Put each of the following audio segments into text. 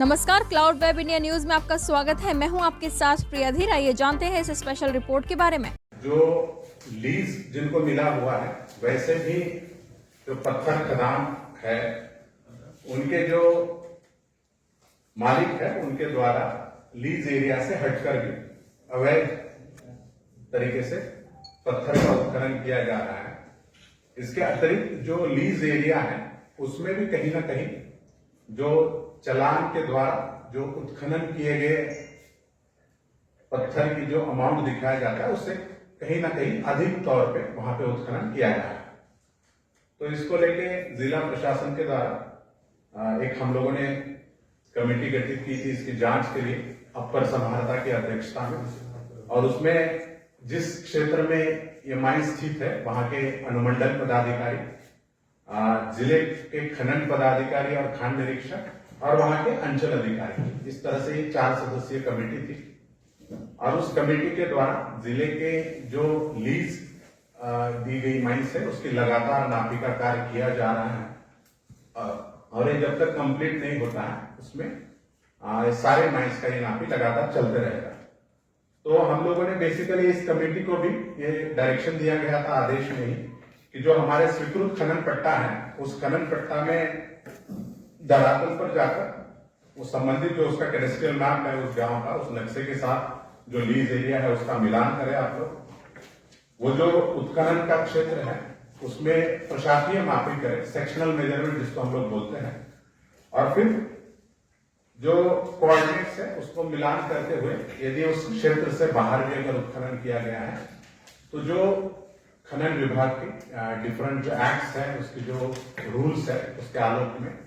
नमस्कार, cloud web India news में आपका स्वागत है। मैं हूं आपके साथ प्रिया धीर। आइए जानते हैं इस स्पेशल रिपोर्ट के बारे में। जो लीज जिनको मिला हुआ है, वैसे भी जो पत्थर खदान है उनके जो मालिक है उनके द्वारा लीज एरिया से हटकर भी अवैध तरीके से पत्थर का उत्खनन किया जा रहा है। इसके अतिरिक्त जो लीज एरिया है उसमें भी कहीं ना कहीं जो चालान के द्वारा जो उत्खनन किए गए पत्थर की जो अमाउंट दिखाया जाता है उससे कहीं ना कहीं अधिक तौर पे वहां पे उत्खनन किया जा रहा है। तो इसको लेके जिला प्रशासन के द्वारा एक हम लोगों ने कमेटी गठित की थी इसकी जांच के लिए अपर समाहर्ता की अध्यक्षता में, और उसमें जिस क्षेत्र में ये माइन स्थित है वहां के अनुमंडल पदाधिकारी, जिले के खनन पदाधिकारी और खान निरीक्षक और वहां के अंचल अधिकारी, इस तरह से 4 सदस्यीय कमेटी थी। और उस कमेटी के द्वारा जिले के जो लीज दी गई माइंस है उसकी लगातार नापी का कार्य किया जा रहा है, और ये जब तक कंप्लीट नहीं होता है उसमें सारे माइंस का ये नापी लगातार चलते रहेगा। तो हम लोगों ने बेसिकली इस कमेटी को भी ये डायरेक्शन दिया गया था आदेश में ही कि जो हमारे स्वीकृत खनन पट्टा है उस खनन पट्टा में धरातल पर जाकर वो संबंधित जो उसका कैडेस्ट्रियल मैप है उस गांव का, उस नक्शे के साथ जो लीज एरिया है उसका मिलान करें आप लोग। वो जो उत्खनन का क्षेत्र है उसमें प्रशासकीय मापी करें, सेक्शनल मेजरमेंट जिसको हम लोग बोलते हैं, और फिर जो कोऑर्डिनेट्स है उसको मिलान करते हुए यदि उस क्षेत्र से बाहर भी अगर उत्खनन किया गया है तो जो खनन विभाग के डिफरेंट जो एक्ट्स है उसकी जो रूल्स है उसके आलोक में,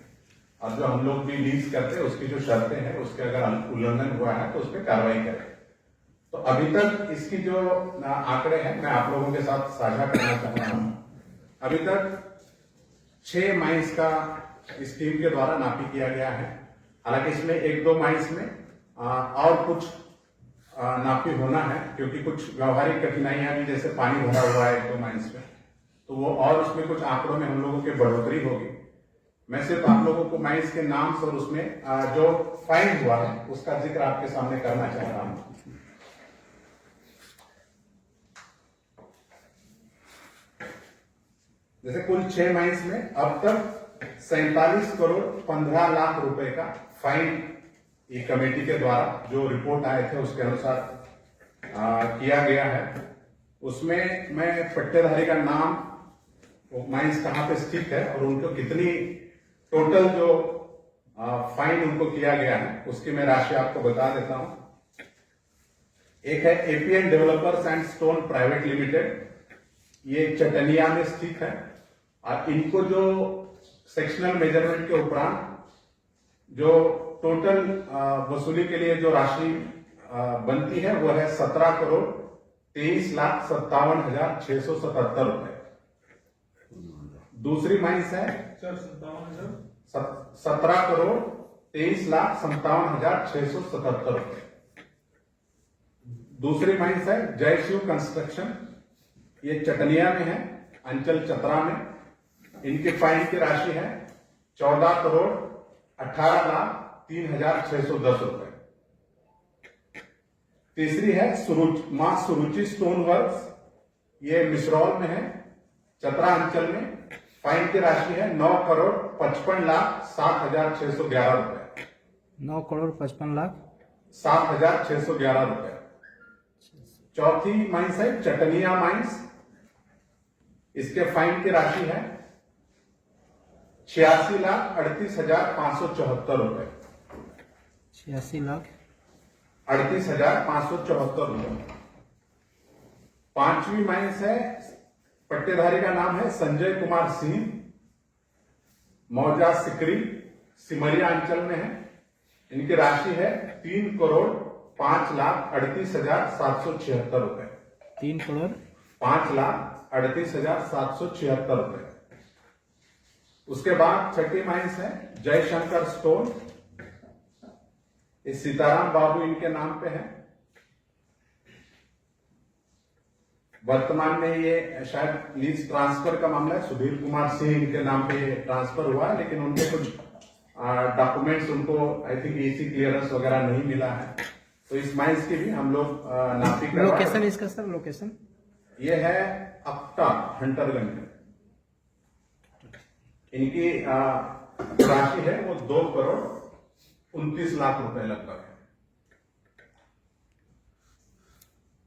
और जो हम लोग भी लीज करते हैं उसकी जो शर्तें हैं उसके अगर उल्लंघन हुआ है तो उस पर कार्रवाई करें। तो अभी तक इसकी जो आंकड़े हैं मैं आप लोगों के साथ साझा करना चाह रहा हूं। अभी तक 6 माइंस का इस टीम के द्वारा नापी किया गया है। हालांकि इसमें 1-2 माइंस में और कुछ नापी होना है क्योंकि कुछ व्यावहारिक कठिनाइयां भी, जैसे पानी भरा हुआ है 1-2 माइंस में, तो वो और उसमें कुछ आंकड़ों में हम लोगों की बढ़ोतरी होगी। मैं सिर्फ आप लोगों को माइंस के नाम और उसमें जो फाइन हुआ है उसका जिक्र आपके सामने करना चाह रहा हूं। जैसे कुल 6 माइंस में अब तक 47 करोड़ 15 लाख रुपए का फाइन ये कमेटी के द्वारा जो रिपोर्ट आए थे उसके अनुसार किया गया है। उसमें मैं पट्टेधारी का नाम, वो माइंस कहां पे स्थित है और उनको कितनी टोटल जो फाइन उनको किया गया है उसकी मैं राशि आपको बता देता हूं। एक है APN developers and stone private limited, ये चटनिया में स्थित है, और इनको जो सेक्शनल मेजरमेंट के उपरांत जो टोटल वसूली के लिए जो राशि बनती है वो है 17 करोड़ 23,57,677 रुपए। दूसरी माइंस है 17 करोड़ 23,57,677 रुपए। दूसरी माइंस है जयशिव कंस्ट्रक्शन, ये चटनिया में है, अंचल चतरा में। इनके फाइन की राशि है 14 करोड़ 18,03,610 रुपए। तीसरी है मां सुरुचि स्टोन वर्क्स, ये मिसरौल में है, चतरा अंचल में। फाइन की राशि है 9 करोड़ 55,07,611 रुपए। 9 करोड़ 55 लाख 7,611 रुपए। चौथी माइंस है चटनिया माइंस, इसके फाइन की राशि है 86,38,574 रुपए। 86,38,574 रुपए। पांचवी माइंस है, पट्टेधारी का नाम है संजय कुमार सिंह, मौजा सिकरी, सिमरिया अंचल में है। इनकी राशि है 3 करोड़ 5,38,776 रुपए। 3 करोड़ 5,38,776 रुपए। उसके बाद छठी माइंस है जयशंकर स्टोन, ये सीताराम बाबू इनके नाम पे है। वर्तमान में ये शायद लीज ट्रांसफर का मामला है, सुधीर कुमार सिंह इनके नाम पे ट्रांसफर हुआ है, लेकिन उनके कुछ डॉक्यूमेंट्स उनको आई थिंक एसी क्लियरेंस वगैरह नहीं मिला है। तो इस माइंस की भी हम लोग नापी करवाए। लोकेशन इसका सर, लोकेशन ये है अक्टा हंटरगंज में। इनकी राशि है वो 2,29,00,000 रुपए लगभग है।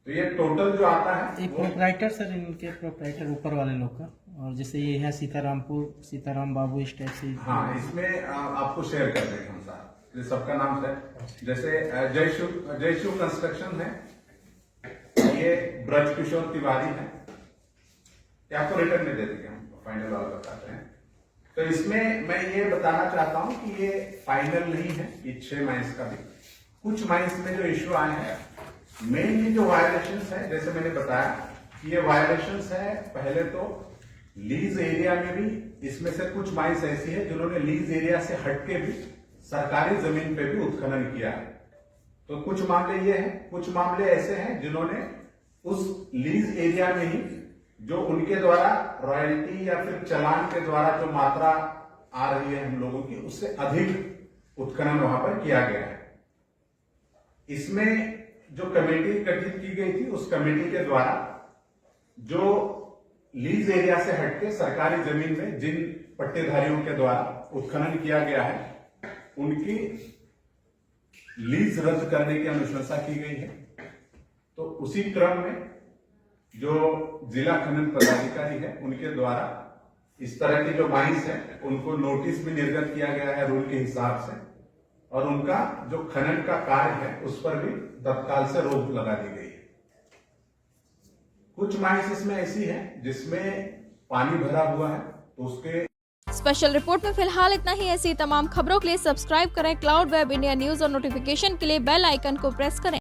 तो ये टोटल जो आता है एक प्रोपराइटर सर, इनके प्रोपराइटर ऊपर वाले लोग का, और जैसे ये है सीताराम बाबू इस टाइप से। हाँ, इसमें आपको शेयर कर देंगे हम साथ, ये सबका नाम है। जैसे जयशिव कंस्ट्रक्शन है, ये ब्रज किशोर तिवारी है, ये आपको रिटर्न में दे देंगे, हम फाइनल वाला बताते हैं। तो इसमें मैं ये बताना चाहता हूं कि ये फाइनल नहीं है, ये 6 माइंस का भी। कुछ माइंस में जो इश्यू आए हैं, मेनली जो वायलेशंस है, जैसे मैंने बताया कि ये वायलेशंस है, पहले तो लीज एरिया में भी इसमें से कुछ माइंस ऐसी है जिन्होंने लीज एरिया से हटके भी सरकारी जमीन पे भी उत्खनन किया है। तो कुछ मामले ये हैं, कुछ मामले ऐसे हैं जिन्होंने उस लीज एरिया में ही जो उनके द्वारा रॉयल्टी या फिर चालान के द्वारा जो मात्रा आ रही है हम लोगों की, उससे अधिक उत्खनन वहां पर किया गया है। इसमें जो कमेटी गठित की गई थी, उस कमेटी के द्वारा जो लीज एरिया से हटके सरकारी जमीन में जिन पट्टेधारियों के द्वारा उत्खनन किया गया है, उनकी लीज रद्द करने की अनुशंसा की गई है। तो उसी क्रम में जो जिला खनन पदाधिकारी है, उनके द्वारा इस तरह की जो माइंस है उनको नोटिस भी निर्गत किया गया है रूल के हिसाब से, और उनका जो खनन का कार्य है उस पर भी तत्काल से रोक लगा दी गई है। कुछ माइंस इसमें ऐसी है जिसमें पानी भरा हुआ है, तो उसके स्पेशल रिपोर्ट में फिलहाल इतना ही। ऐसी तमाम खबरों के लिए सब्सक्राइब करें क्लाउड वेब इंडिया न्यूज और नोटिफिकेशन के लिए बेल आइकन को प्रेस करें।